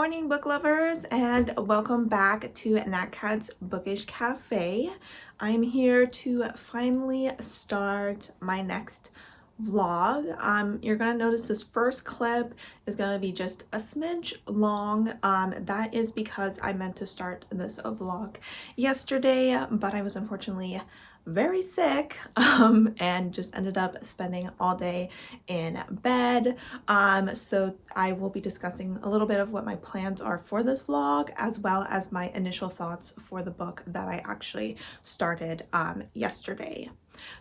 morning, book lovers, and welcome back to Nat Cat's Bookish Cafe. I'm here to finally start my next vlog. You're gonna notice this first clip is gonna be just a smidge long. That is because I meant to start this vlog yesterday, but I was unfortunately very sick and just ended up spending all day in bed. So I will be discussing a little bit of what my plans are for this vlog, as well as my initial thoughts for the book that I actually started yesterday.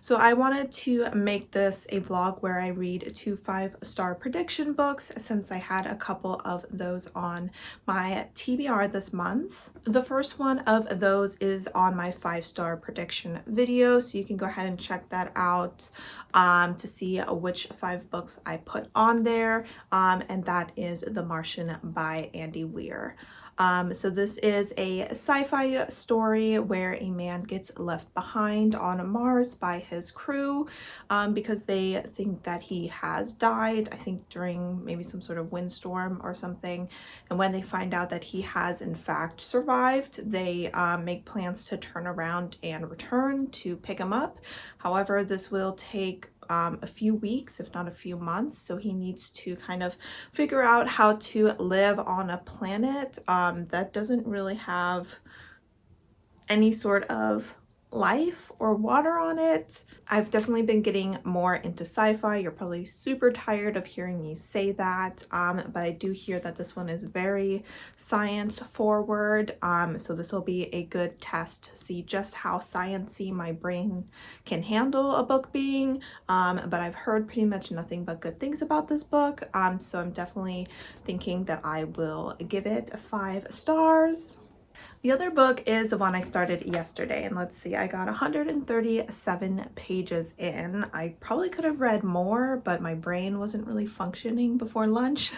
So I wanted to make this a vlog where I read 2 5-star prediction books, since I had a couple of those on my TBR this month. The first one of those is on my 5-star prediction video, so you can go ahead and check that out to see which 5 books I put on there, and that is The Martian by Andy Weir. So this is a sci-fi story where a man gets left behind on Mars by his crew because they think that he has died, I think during maybe some sort of windstorm or something. And when they find out that he has in fact survived, they make plans to turn around and return to pick him up. However, this will take a few weeks, if not a few months, so he needs to kind of figure out how to live on a planet that doesn't really have any sort of life or water on it. I've definitely been getting more into sci-fi. You're probably super tired of hearing me say that, but I do hear that this one is very science forward, so this will be a good test to see just how sciencey my brain can handle a book being, but I've heard pretty much nothing but good things about this book, so I'm definitely thinking that I will give it 5 stars. The other book is the one I started yesterday, and let's see, I got 137 pages in. I probably could have read more, but my brain wasn't really functioning before lunch.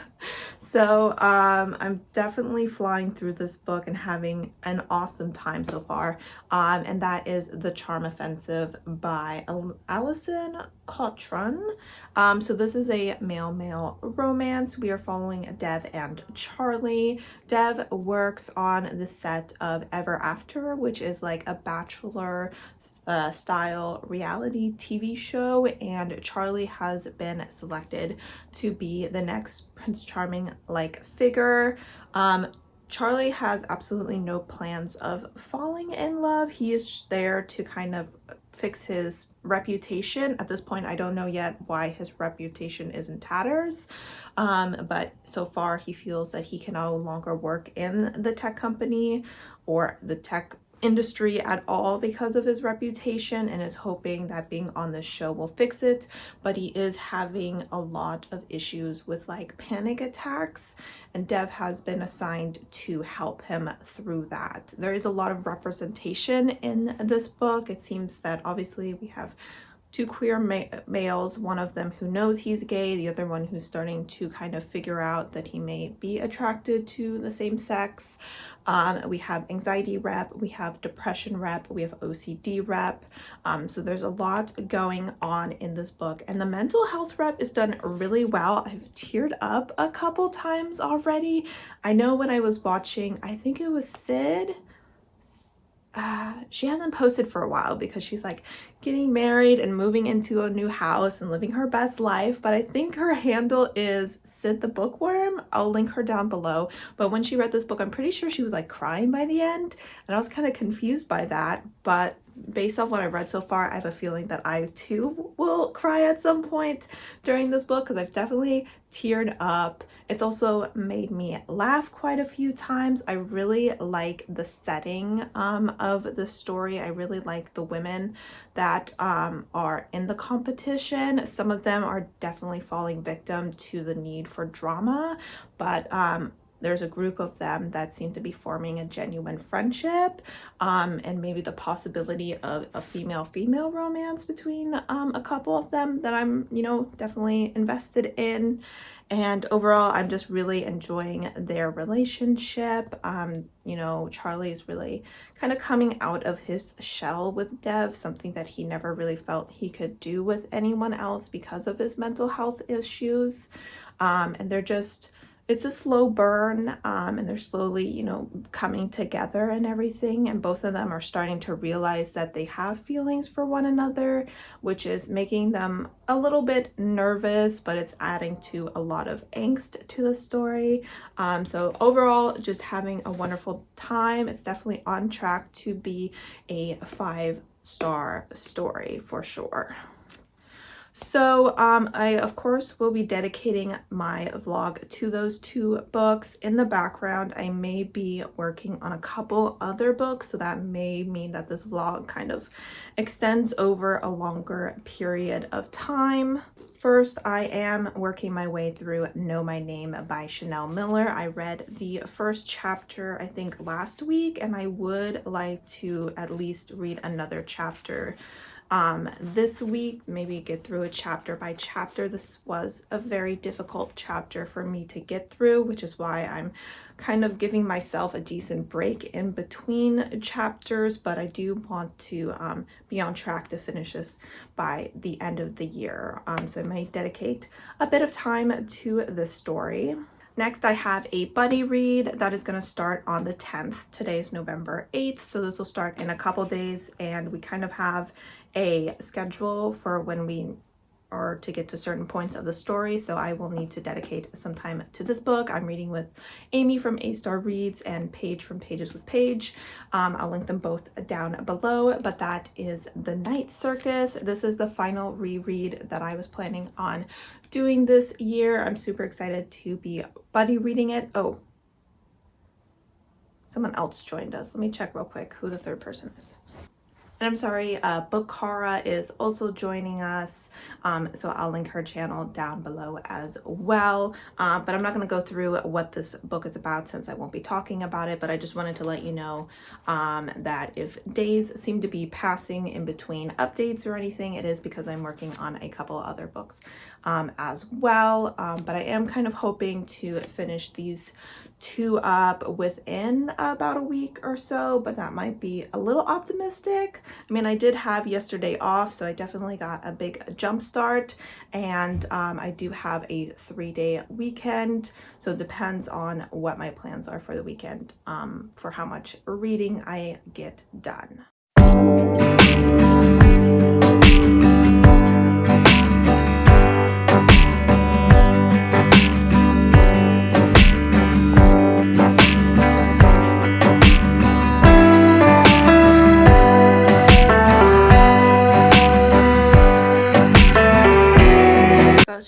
So I'm definitely flying through this book and having an awesome time so far, and that is The Charm Offensive by Alison Cotron. So this is a male-male romance. We are following Dev and Charlie. Dev works on the set of Ever After, which is like a bachelor style reality TV show, and Charlie has been selected to be the next Prince Charming like figure. Charlie has absolutely no plans of falling in love. He is there to kind of fix his reputation. At this point, I don't know yet why his reputation is in tatters, but so far he feels that he can no longer work in the tech company or the tech industry at all because of his reputation, and is hoping that being on this show will fix it. But he is having a lot of issues with like panic attacks, and Dev has been assigned to help him through that. There is a lot of representation in this book. It seems that obviously we have 2 queer males, one of them who knows he's gay, the other one who's starting to kind of figure out that he may be attracted to the same sex. We have anxiety rep, we have depression rep, we have OCD rep. So there's a lot going on in this book, and the mental health rep is done really well. I've teared up a couple times already. I know when I was watching, I think it was Sid, she hasn't posted for a while because she's like getting married and moving into a new house and living her best life, but I think her handle is Sid the Bookworm. I'll link her down below. But when she read this book, I'm pretty sure she was like crying by the end, and I was kind of confused by that, but based off what I've read so far, I have a feeling that I too will cry at some point during this book, because I've definitely teared up. It's also made me laugh quite a few times. I really like the setting of the story. I really like the women that are in the competition. Some of them are definitely falling victim to the need for drama, but there's a group of them that seem to be forming a genuine friendship, and maybe the possibility of a female-female romance between a couple of them that I'm, definitely invested in. And overall, I'm just really enjoying their relationship. Charlie is really kind of coming out of his shell with Dev, something that he never really felt he could do with anyone else because of his mental health issues. And they're just it's a slow burn, and they're slowly, you know, coming together and everything, and both of them are starting to realize that they have feelings for one another, which is making them a little bit nervous, but it's adding to a lot of angst to the story. So overall, just having a wonderful time. It's definitely on track to be a 5-star story for sure. So I of course will be dedicating my vlog to those 2 books. In the background, I may be working on a couple other books, so that may mean that this vlog kind of extends over a longer period of time. First, I am working my way through Know My Name by Chanel Miller. I read the first chapter, I think, last week, and I would like to at least read another chapter this week, maybe get through it chapter by chapter. This was a very difficult chapter for me to get through, which is why I'm kind of giving myself a decent break in between chapters, but I do want to be on track to finish this by the end of the year. So I might dedicate a bit of time to this story. Next, I have a buddy read that is going to start on the 10th. Today is November 8th, so this will start in a couple days, and we kind of have a schedule for when we are to get to certain points of the story, so I will need to dedicate some time to this book. I'm reading with Amy from A Star Reads and Paige from Pages with Paige. I'll link them both down below, but that is The Night Circus. This is the final reread that I was planning on doing this year. I'm super excited to be buddy reading it. Oh, someone else joined us. Let me check real quick who the third person is. And I'm sorry, Bookara is also joining us, so I'll link her channel down below as well. But I'm not going to go through what this book is about since I won't be talking about it, but I just wanted to let you know that if days seem to be passing in between updates or anything, it is because I'm working on a couple other books as well. But I am kind of hoping to finish these 2 up within about a week or so, but that might be a little optimistic. I mean, I did have yesterday off, so I definitely got a big jump start, and I do have a 3-day weekend, so it depends on what my plans are for the weekend, for how much reading I get done.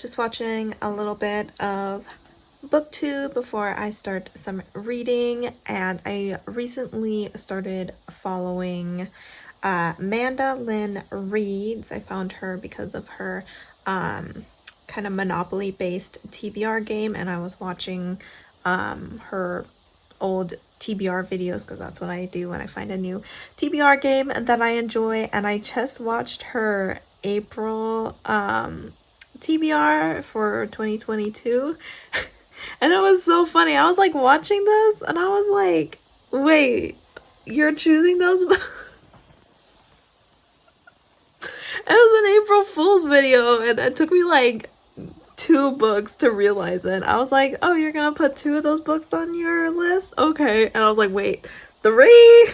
Just watching a little bit of booktube before I start some reading, and I recently started following Amanda Lynn Reads. I found her because of her kind of Monopoly based TBR game, and I was watching her old TBR videos because that's what I do when I find a new TBR game that I enjoy. And I just watched her April TBR for 2022 and it was so funny. I was like watching this and I was like, wait, you're choosing those? It was an April Fool's video, and it took me like 2 books to realize it. I was like, oh, you're gonna put 2 of those books on your list? Okay. And I was like, wait, 3?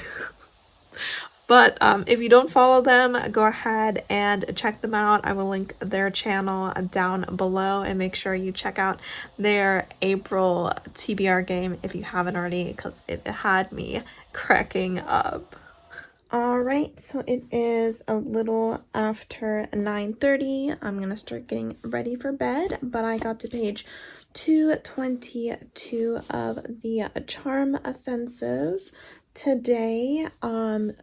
But if you don't follow them, go ahead and check them out. I will link their channel down below, and make sure you check out their April TBR game if you haven't already, because it had me cracking up. All right, so it is a little after 9:30. I'm gonna start getting ready for bed, but I got to page 222 of the Charm Offensive today.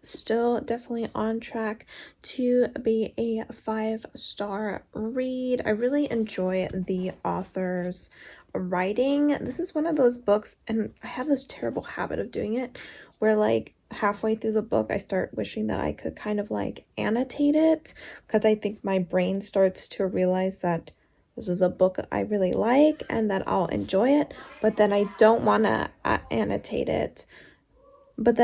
Still definitely on track to be a 5-star read. I really enjoy the author's writing. This is one of those books, and I have this terrible habit of doing it, where like halfway through the book I start wishing that I could kind of like annotate it, because I think my brain starts to realize that this is a book I really like and that I'll enjoy it, but then I don't want to annotate it. Because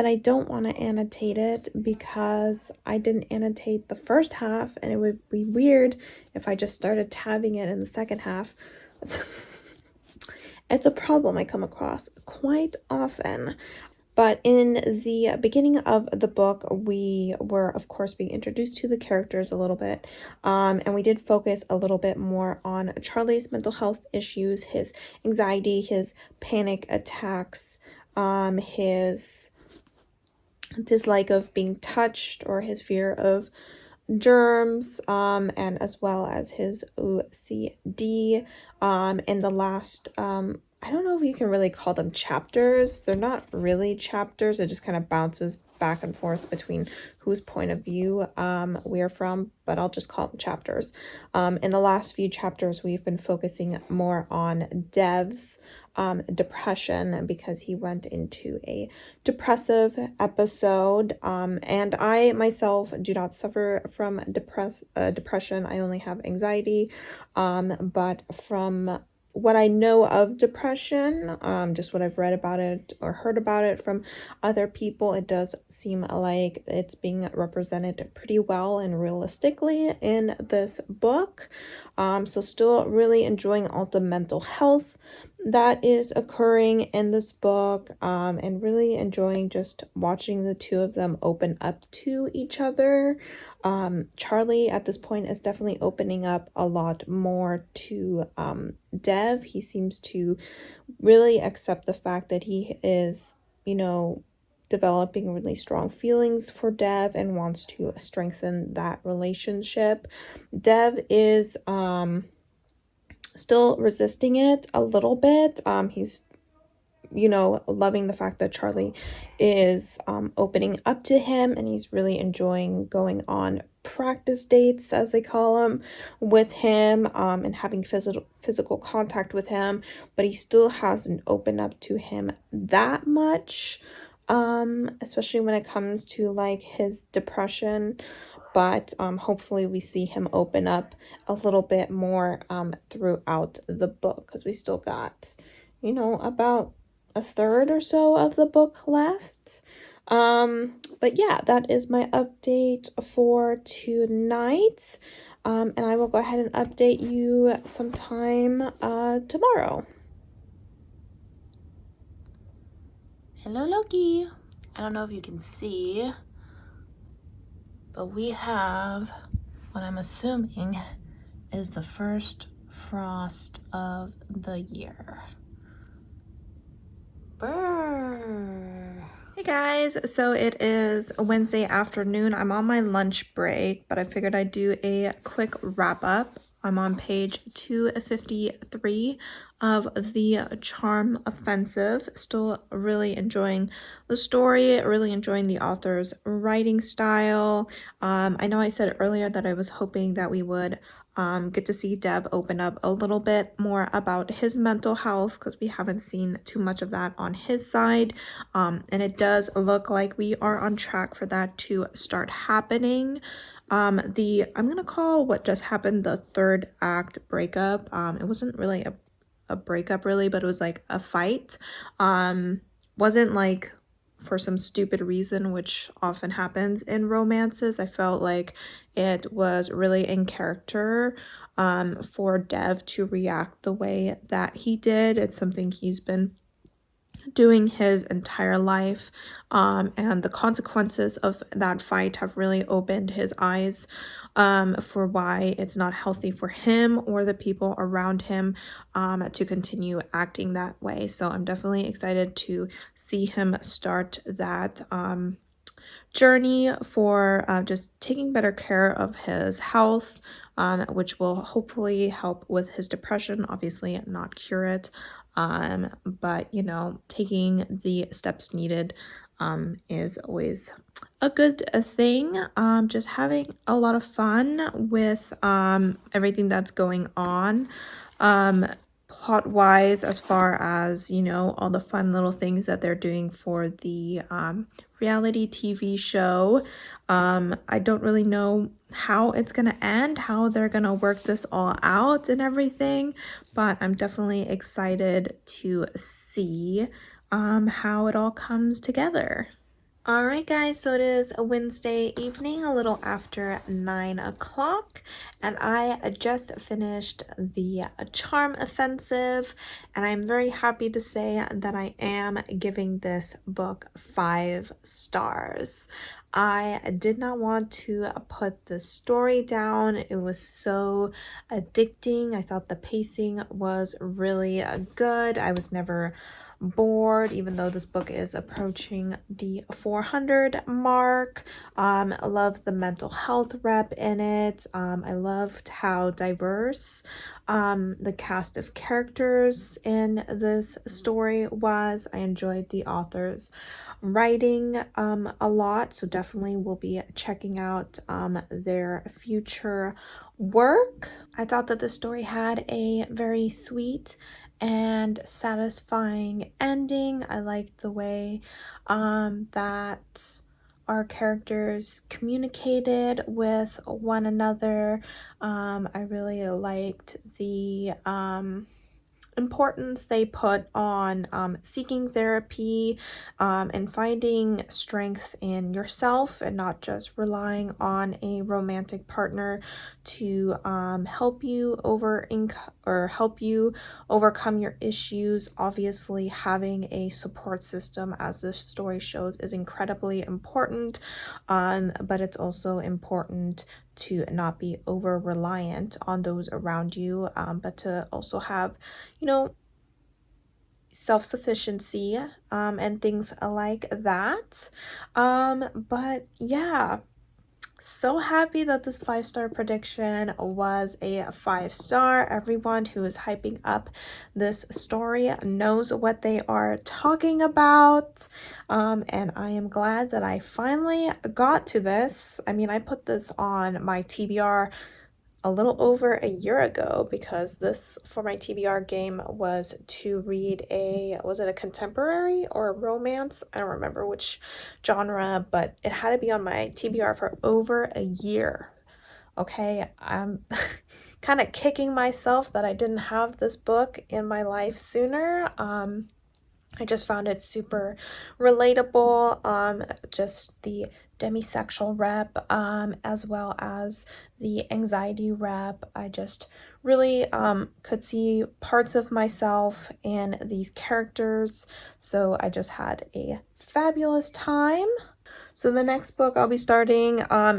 I didn't annotate the first half, and it would be weird if I just started tabbing it in the second half. It's a problem I come across quite often. But in the beginning of the book, we were, of course, being introduced to the characters a little bit. And we did focus a little bit more on Charlie's mental health issues, his anxiety, his panic attacks, his dislike of being touched, or his fear of germs, and as well as his OCD. In the last, I don't know if you can really call them chapters. They're not really chapters. It just kind of bounces back and forth between whose point of view we're from, but I'll just call them chapters. In the last few chapters, we've been focusing more on Dev's depression, because he went into a depressive episode, and I myself do not suffer from depression. I only have anxiety, but from what I know of depression, just what I've read about it or heard about it from other people, it does seem like it's being represented pretty well and realistically in this book. So still really enjoying all the mental health that is occurring in this book, and really enjoying just watching the two of them open up to each other. Charlie at this point is definitely opening up a lot more to Dev. He seems to really accept the fact that he is, developing really strong feelings for Dev and wants to strengthen that relationship. Dev is still resisting it a little bit. He's loving the fact that Charlie is opening up to him, and he's really enjoying going on practice dates, as they call them, with him, and having physical contact with him, but he still hasn't opened up to him that much, especially when it comes to like his depression. But hopefully we see him open up a little bit more throughout the book, because we still got about a third or so of the book left. But yeah, that is my update for tonight. And I will go ahead and update you sometime tomorrow. Hello, Loki. I don't know if you can see, but we have what I'm assuming is the first frost of the year. Brr. Hey guys, so it is Wednesday afternoon. I'm on my lunch break, but I figured I'd do a quick wrap up. I'm on page 253 of the Charm Offensive. Still really enjoying the story, really enjoying the author's writing style. I know I said earlier that I was hoping that we would get to see Dev open up a little bit more about his mental health, because we haven't seen too much of that on his side, and it does look like we are on track for that to start happening. I'm gonna call what just happened the third act breakup. It wasn't really a breakup really, but it was like a fight. Wasn't like for some stupid reason, which often happens in romances. I felt like it was really in character for Dev to react the way that he did. It's something he's been doing his entire life, and the consequences of that fight have really opened his eyes for why it's not healthy for him or the people around him to continue acting that way. So I'm definitely excited to see him start that journey for just taking better care of his health, which will hopefully help with his depression. Obviously not cure it, but taking the steps needed is always a good thing. Just having a lot of fun with everything that's going on, plot wise, as far as all the fun little things that they're doing for the reality TV show. I don't really know how it's gonna end, how they're gonna work this all out and everything, but I'm definitely excited to see how it all comes together. All right, guys, so it is a Wednesday evening, a little after 9 o'clock, and I just finished the Charm Offensive, and I'm very happy to say that I am giving this book 5 stars. I did not want to put the story down. It was so addicting. I thought the pacing was really good. I was never bored, even though this book is approaching the 400 mark. I love the mental health rep in it. I loved how diverse the cast of characters in this story was. I enjoyed the author's writing a lot, so definitely will be checking out their future work. I thought that the story had a very sweet and satisfying ending. I liked the way that our characters communicated with one another. I really liked the importance they put on seeking therapy and finding strength in yourself and not just relying on a romantic partner to help you overcome your issues. Obviously, having a support system, as this story shows, is incredibly important, but it's also important to not be over reliant on those around you, but to also have, self-sufficiency and things like that. But yeah, so happy that this 5-star prediction was a 5-star. Everyone who is hyping up this story knows what they are talking about, and I am glad that I finally got to this. I mean, I put this on my TBR a little over a year ago, because this for my TBR game was to read was it a contemporary or a romance? I don't remember which genre, but it had to be on my TBR for over a year. Okay, I'm kind of kicking myself that I didn't have this book in my life sooner. I just found it super relatable, just the demisexual rep, as well as the anxiety rep. I just really could see parts of myself in these characters, so I just had a fabulous time. So the next book I'll be starting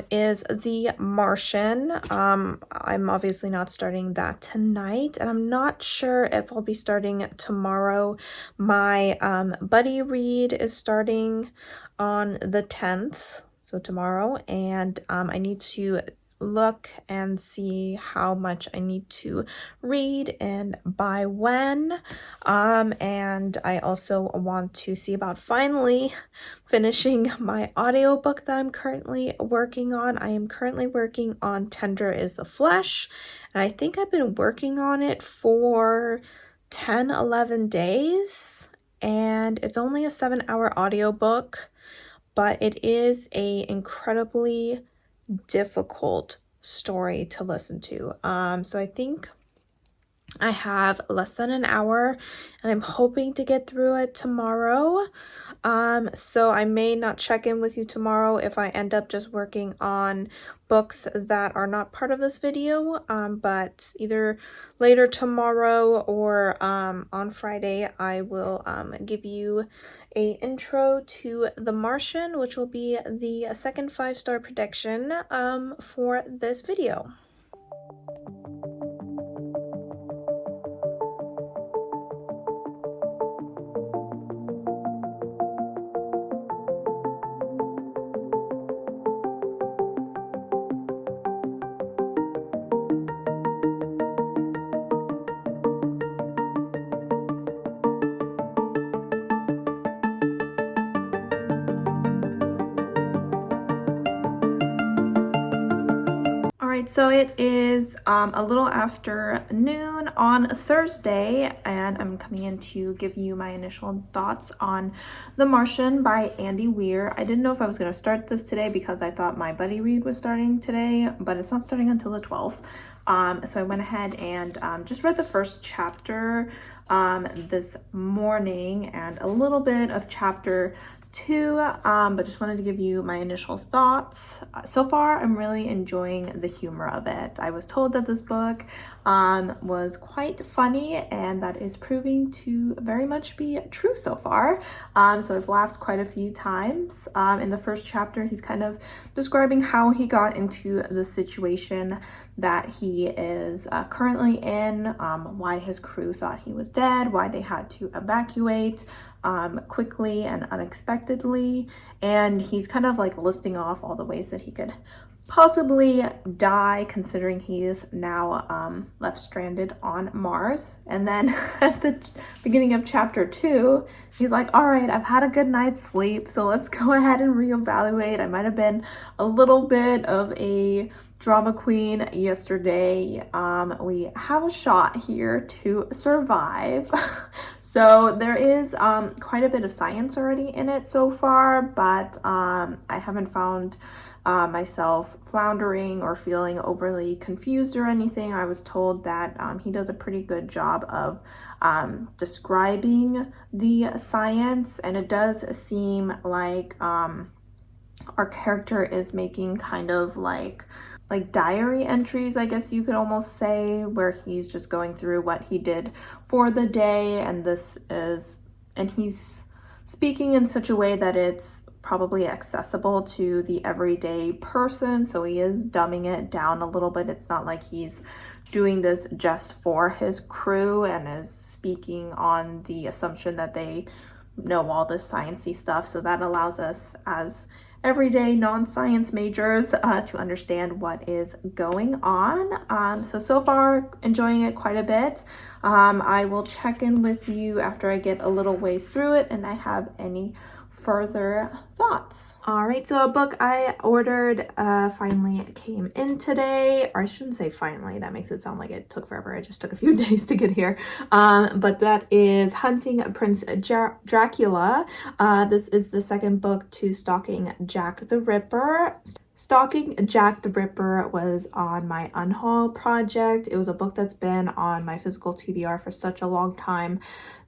is The Martian. I'm obviously not starting that tonight, and I'm not sure if I'll be starting tomorrow. My buddy read is starting on the 10th, so tomorrow, and I need to look and see how much I need to read and by when. And I also want to see about finally finishing my audiobook that I'm currently working on. I am currently working on Tender is the Flesh, and I think I've been working on it for 10-11 days, and it's only a 7-hour audiobook, but it is a incredibly difficult story to listen to. So I think I have less than an hour, and I'm hoping to get through it tomorrow. So I may not check in with you tomorrow if I end up just working on books that are not part of this video, but either later tomorrow or on Friday, I will give you a intro to The Martian, which will be the second 5-star prediction for this video. Alright, so it is a little after noon on Thursday, and I'm coming in to give you my initial thoughts on The Martian by Andy Weir. I didn't know if I was going to start this today because I thought my buddy read was starting today, but it's not starting until the 12th. So I went ahead and just read the first chapter this morning and a little bit of chapter 2, but just wanted to give you my initial thoughts. So far, I'm really enjoying the humor of it. I was told that this book was quite funny, and that is proving to very much be true so far. So I've laughed quite a few times. In the first chapter, he's kind of describing how he got into the situation that he is currently in, why his crew thought he was dead, why they had to evacuate quickly and unexpectedly, and he's kind of like listing off all the ways that he could possibly die, considering he is now left stranded on Mars. And then at the beginning of chapter 2, he's like, all right, I've had a good night's sleep, so let's go ahead and reevaluate. I might have been a little bit of a drama queen yesterday. We have a shot here to survive. So there is quite a bit of science already in it so far, but I haven't found myself floundering or feeling overly confused or anything. I was told that he does a pretty good job of describing the science, and it does seem like our character is making kind of like diary entries, I guess you could almost say, where he's just going through what he did for the day, and he's speaking in such a way that it's probably accessible to the everyday person, so he is dumbing it down a little bit. It's not like he's doing this just for his crew and is speaking on the assumption that they know all this sciencey stuff, so that allows us as everyday non-science majors to understand what is going on. So far enjoying it quite a bit. I will check in with you after I get a little ways through it and I have any further thoughts. All right, so a book I ordered finally came in today, or I shouldn't say finally, that makes it sound like it took forever. It just took a few days to get here. But that is Hunting Prince Dracula. This is the second book to Stalking Jack the Ripper. Stalking Jack the Ripper was on my unhaul project. It was a book that's been on my physical TBR for such a long time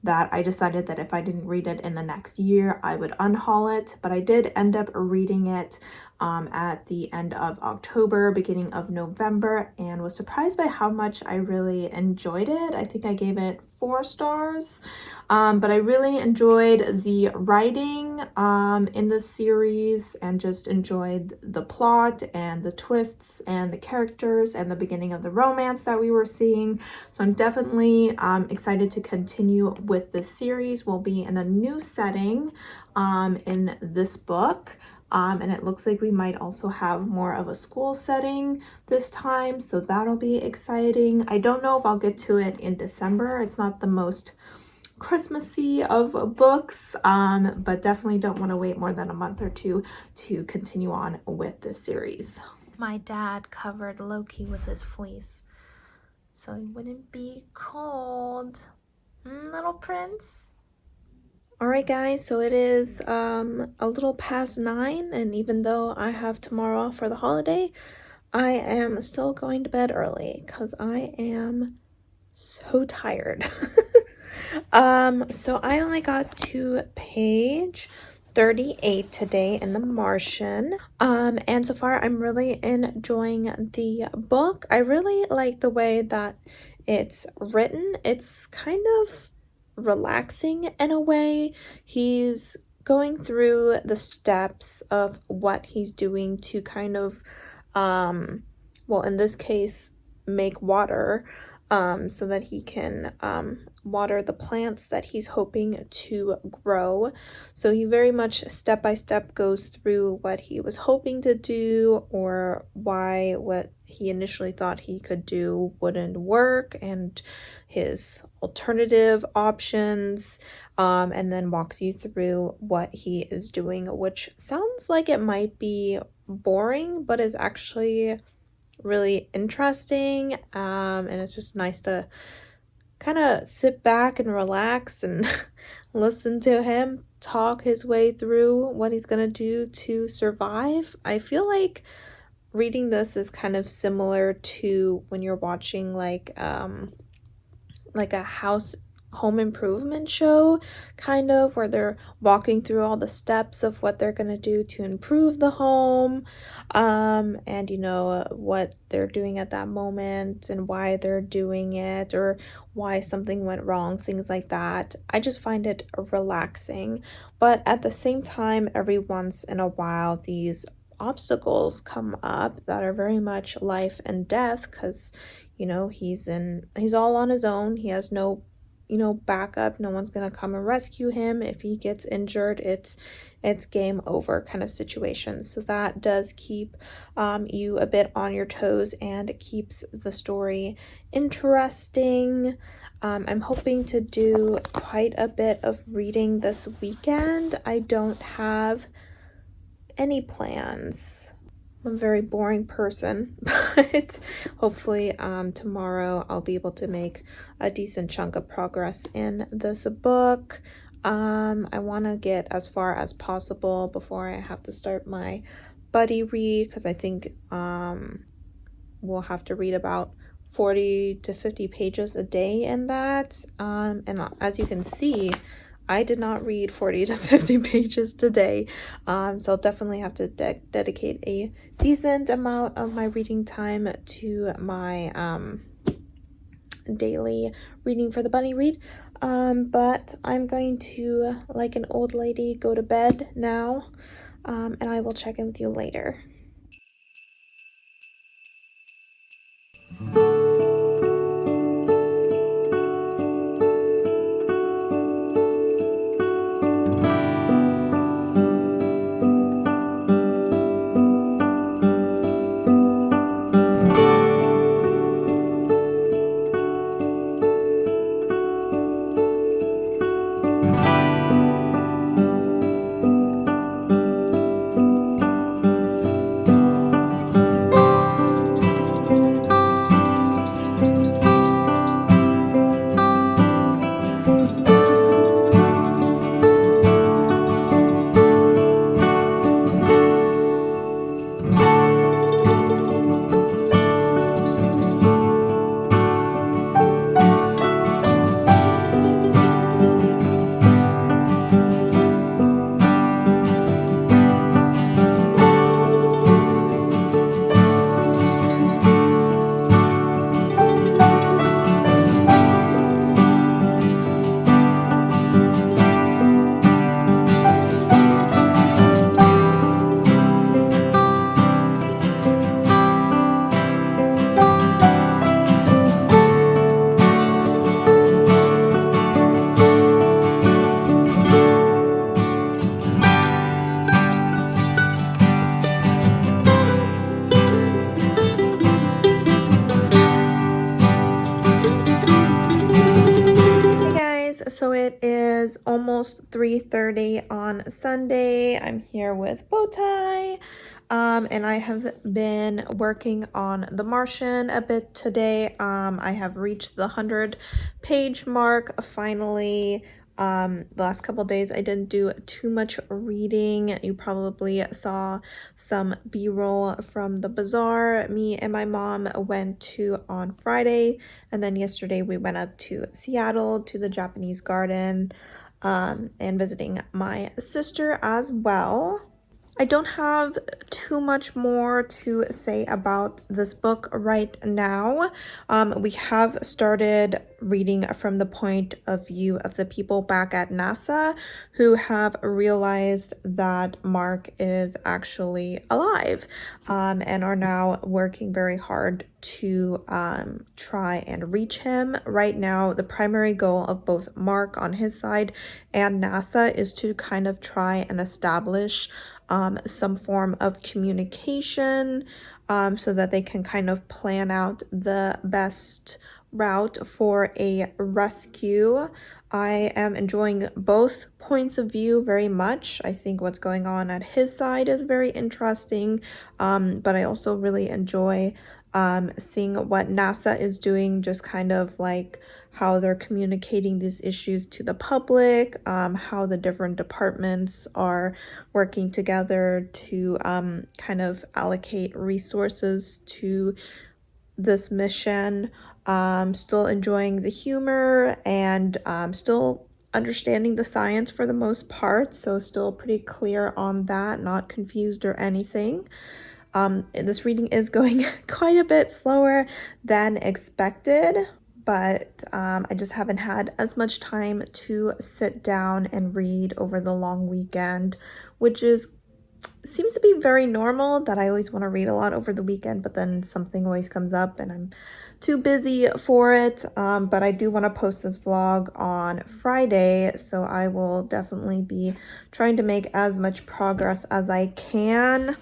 that I decided that if I didn't read it in the next year, I would unhaul it. But I did end up reading it at the end of October, beginning of November, and was surprised by how much I really enjoyed it. I think I gave it 4 stars, but I really enjoyed the writing in the series and just enjoyed the plot and the twists and the characters and the beginning of the romance that we were seeing. So I'm definitely excited to continue with this series. We'll be in a new setting in this book. And it looks like we might also have more of a school setting this time, so that'll be exciting. I don't know if I'll get to it in December. It's not the most Christmassy of books, but definitely don't want to wait more than a month or two to continue on with this series. My dad covered Loki with his fleece so he wouldn't be cold. Little prince. Alright guys, so it is a little past 9, and even though I have tomorrow off for the holiday, I am still going to bed early because I am so tired. So I only got to page 38 today in The Martian, and so far I'm really enjoying the book. I really like the way that it's written. It's kind of relaxing in a way. He's going through the steps of what he's doing to kind of well, in this case, make water so that he can water the plants that he's hoping to grow. So he very much step by step goes through what he was hoping to do, or why what he initially thought he could do wouldn't work, and his alternative options, and then walks you through what he is doing, which sounds like it might be boring, but is actually really interesting. And it's just nice to kind of sit back and relax and listen to him talk his way through what he's gonna do to survive. I feel like reading this is kind of similar to when you're watching like a house home improvement show, kind of, where they're walking through all the steps of what they're gonna do to improve the home, and what they're doing at that moment and why they're doing it, or why something went wrong, things like that. I just find it relaxing, but at the same time, every once in a while, these obstacles come up that are very much life and death, because he's all on his own. He has no backup. No one's gonna come and rescue him. If he gets injured, it's game over kind of situation. So that does keep you a bit on your toes, and it keeps the story interesting. I'm hoping to do quite a bit of reading this weekend. I don't have any plans. I'm a very boring person, but hopefully tomorrow I'll be able to make a decent chunk of progress in this book. I want to get as far as possible before I have to start my buddy read, because I think we'll have to read about 40 to 50 pages a day in that. And as you can see, I did not read 40 to 50 pages today, so I'll definitely have to dedicate a decent amount of my reading time to my daily reading for the bunny read. But I'm going to, like an old lady, go to bed now, and I will check in with you later. So it is almost 3:30 on Sunday. I'm here with Bowtie, and I have been working on The Martian a bit today. I have reached the 100-page mark finally. The last couple days I didn't do too much reading. You probably saw some b-roll from the bazaar me and my mom went to on Friday, and then yesterday we went up to Seattle to the Japanese garden, and visiting my sister as well. I don't have too much more to say about this book right now. We have started reading from the point of view of the people back at NASA who have realized that Mark is actually alive, and are now working very hard to try and reach him. Right now, the primary goal of both Mark on his side and NASA is to kind of try and establish some form of communication, so that they can kind of plan out the best route for a rescue. I am enjoying both points of view very much. I think what's going on at his side is very interesting, but I also really enjoy seeing what NASA is doing, just kind of like how they're communicating these issues to the public, how the different departments are working together to kind of allocate resources to this mission. Still enjoying the humor and still understanding the science for the most part, so still pretty clear on that, not confused or anything. This reading is going quite a bit slower than expected, but I just haven't had as much time to sit down and read over the long weekend, which seems to be very normal, that I always want to read a lot over the weekend, but then something always comes up and I'm too busy for it. But I do want to post this vlog on Friday, so I will definitely be trying to make as much progress as I can.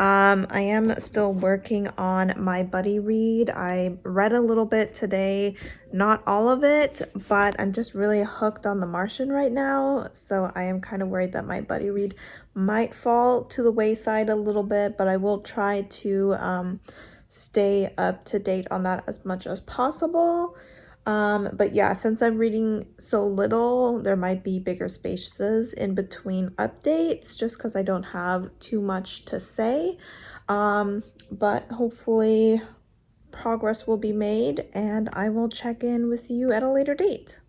I am still working on my buddy read. I read a little bit today, not all of it, but I'm just really hooked on The Martian right now. So I am kind of worried that my buddy read might fall to the wayside a little bit, but I will try to stay up to date on that as much as possible. But yeah, since I'm reading so little, there might be bigger spaces in between updates just because I don't have too much to say. But hopefully progress will be made and I will check in with you at a later date.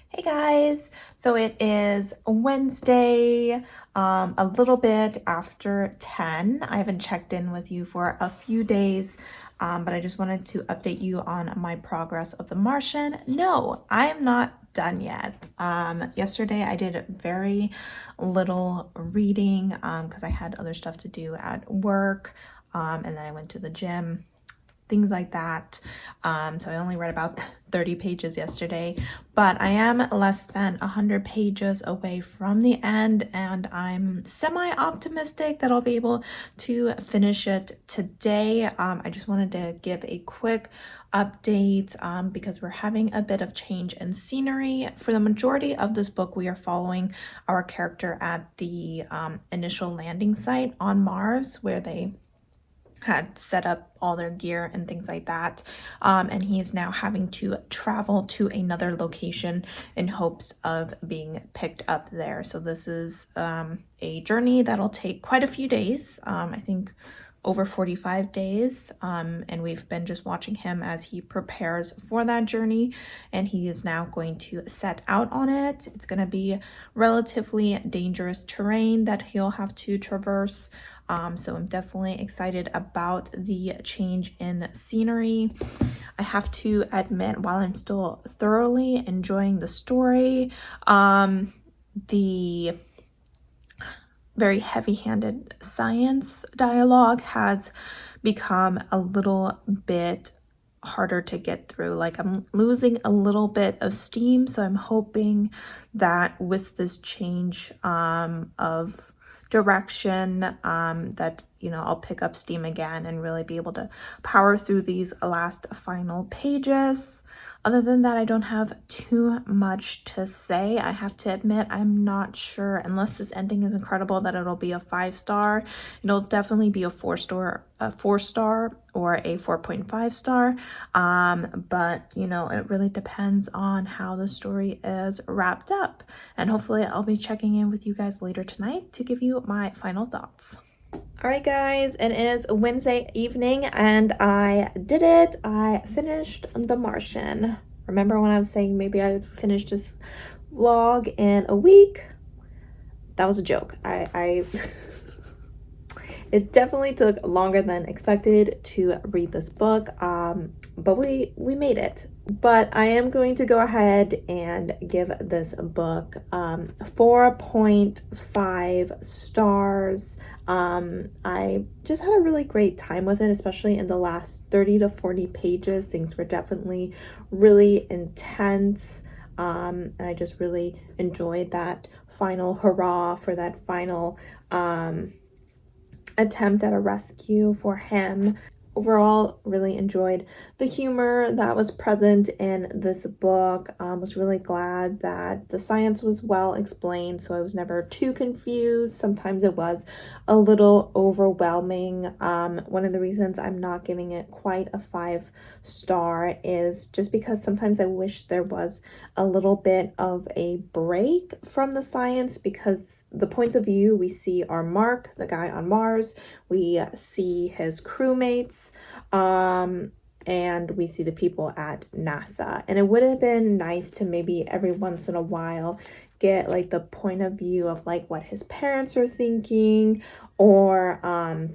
Hey guys, so it is Wednesday, a little bit after 10. I haven't checked in with you for a few days, but I just wanted to update you on my progress of The Martian. No, I am not done yet. Yesterday I did very little reading because I had other stuff to do at work, and then I went to the gym, things like that. So I only read about 30 pages yesterday, but I am less than 100 pages away from the end, and I'm semi-optimistic that I'll be able to finish it today. I just wanted to give a quick update because we're having a bit of change in scenery. For the majority of this book, we are following our character at the initial landing site on Mars, where they had set up all their gear and things like that, and he is now having to travel to another location in hopes of being picked up there. So this is a journey that'll take quite a few days, I think over 45 days, and we've been just watching him as he prepares for that journey, and he is now going to set out on it. It's going to be relatively dangerous terrain that he'll have to traverse. So I'm definitely excited about the change in scenery. I have to admit, while I'm still thoroughly enjoying the story, the very heavy-handed science dialogue has become a little bit harder to get through. Like, I'm losing a little bit of steam, so I'm hoping that with this change of direction, that I'll pick up steam again and really be able to power through these last final pages. Other than that, I don't have too much to say. I have to admit, I'm not sure, unless this ending is incredible, that it'll be a 5-star. It'll definitely be a 4-star, or a 4.5 star. But it really depends on how the story is wrapped up. And hopefully I'll be checking in with you guys later tonight to give you my final thoughts. All right, guys, it is Wednesday evening and I did it. I finished The Martian. Remember when I was saying maybe I would finish this vlog in a week? That was a joke. I It definitely took longer than expected to read this book, but we made it. But I am going to go ahead and give this book 4.5 stars. I just had a really great time with it, especially in the last 30 to 40 pages. Things were definitely really intense. And I just really enjoyed that final hurrah for that final attempt at a rescue for him. overall, really enjoyed the humor that was present in this book. Was really glad that the science was well explained, so I was never too confused. Sometimes it was a little overwhelming. One of the reasons I'm not giving it quite a 5-star is just because sometimes I wish there was a little bit of a break from the science, because the points of view we see are Mark, the guy on Mars, we see his crewmates, and we see the people at NASA. And it would have been nice to maybe every once in a while get like the point of view of like what his parents are thinking, or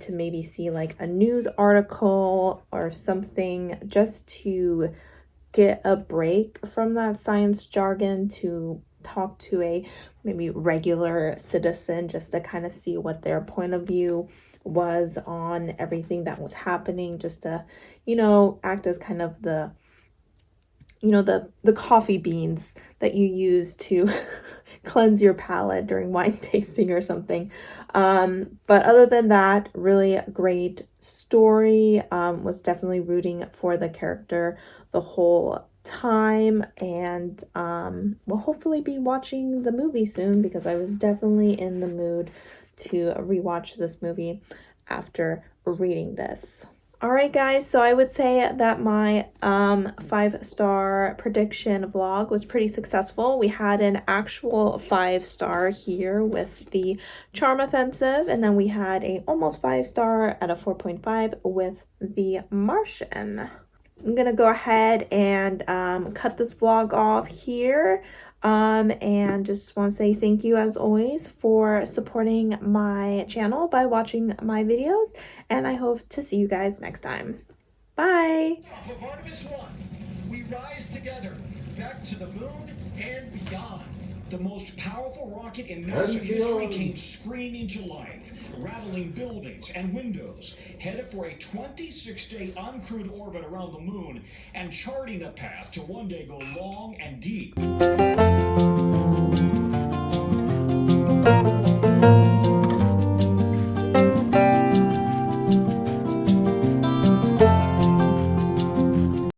to maybe see like a news article or something, just to get a break from that science jargon, to talk to a maybe regular citizen, just to kind of see what their point of view was on everything that was happening, just to, act as kind of the the coffee beans that you use to cleanse your palate during wine tasting or something. But other than that, really great story. Was definitely rooting for the character the whole time, and we'll hopefully be watching the movie soon, because I was definitely in the mood to rewatch this movie after reading this. All right, guys, so I would say that my 5-star prediction vlog was pretty successful. We had an actual 5-star here with the Charm Offensive, and then we had a almost 5-star at a 4.5 with the Martian. I'm gonna go ahead and cut this vlog off here. And just want to say thank you as always for supporting my channel by watching my videos, and I hope to see you guys next time. Bye! We rise together, back to the moon and beyond. The most powerful rocket in NASA history came screaming to life, rattling buildings and windows, headed for a 26-day uncrewed orbit around the moon, and charting a path to one day go long and deep.